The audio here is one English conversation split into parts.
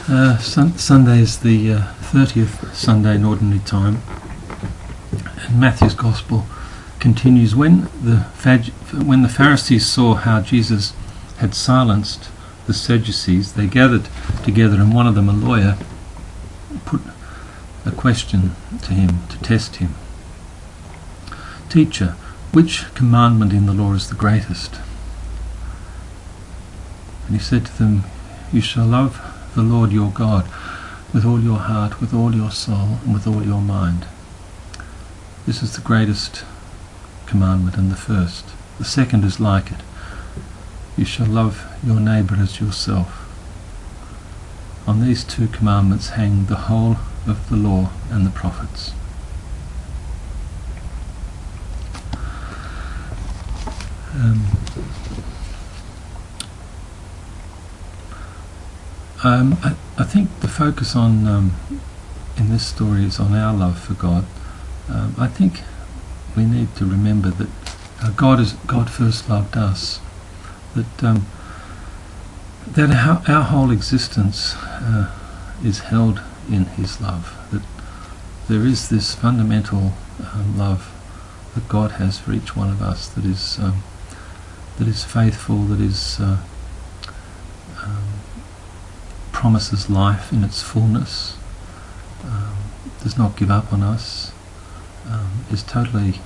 Sunday is the 30th Sunday in Ordinary Time, and Matthew's Gospel continues. When the Pharisees saw how Jesus had silenced the Sadducees, they gathered together, and one of them, a lawyer, put a question to him to test him. "Teacher, which commandment in the law is the greatest?" And he said to them, "You shall love the Lord your God with all your heart, with all your soul, and with all your mind. This is the greatest commandment and the first. The second is like it. You shall love your neighbour as yourself. On these two commandments hang the whole of the law and the prophets." I think the focus on in this story is on our love for God. I think we need to remember that God first loved us. That our whole existence is held in His love. That there is this fundamental love that God has for each one of us. That is faithful. That is promises life in its fullness, does not give up on us, is totally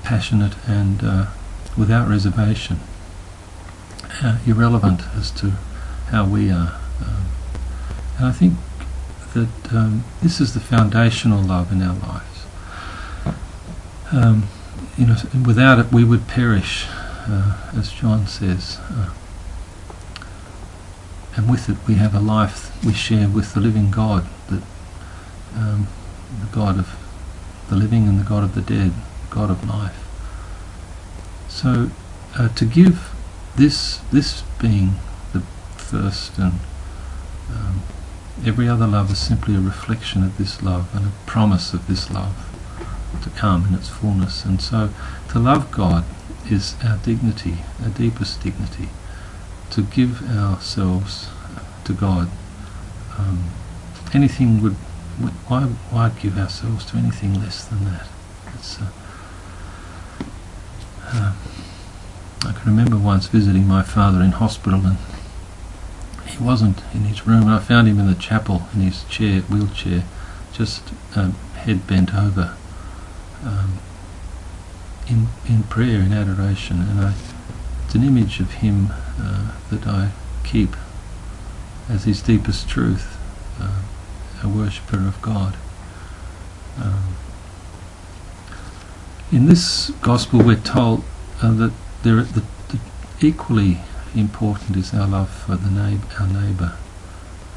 passionate and without reservation, irrelevant as to how we are. And I think that this is the foundational love in our lives. Without it we would perish, as John says. And with it we have a life we share with the living God, the God of the living and the God of the dead, the God of life. So to give this being the first, and every other love is simply a reflection of this love and a promise of this love to come in its fullness. And so to love God is our dignity, our deepest dignity. To give ourselves to God, anything why give ourselves to anything less than that? It's, I can remember once visiting my father in hospital, and he wasn't in his room, and I found him in the chapel in his wheelchair, just head bent over, in prayer, in adoration, and it's an image of him that I keep as his deepest truth, a worshipper of God. In this gospel we're told that the equally important is our love for our neighbour,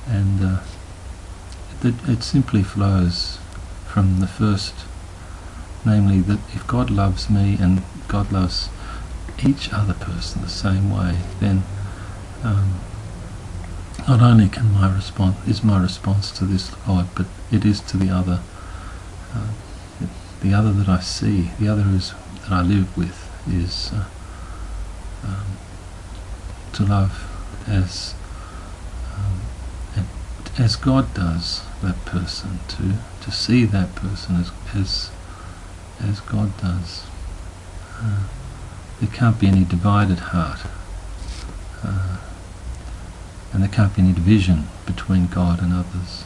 and that it simply flows from the first, namely that if God loves me and God loves each other person the same way, then not only is my response to this God, but it is to the other, that I see, the other that I live with, is to love as God does that person, to see that person as God does. There can't be any divided heart, and there can't be any division between God and others.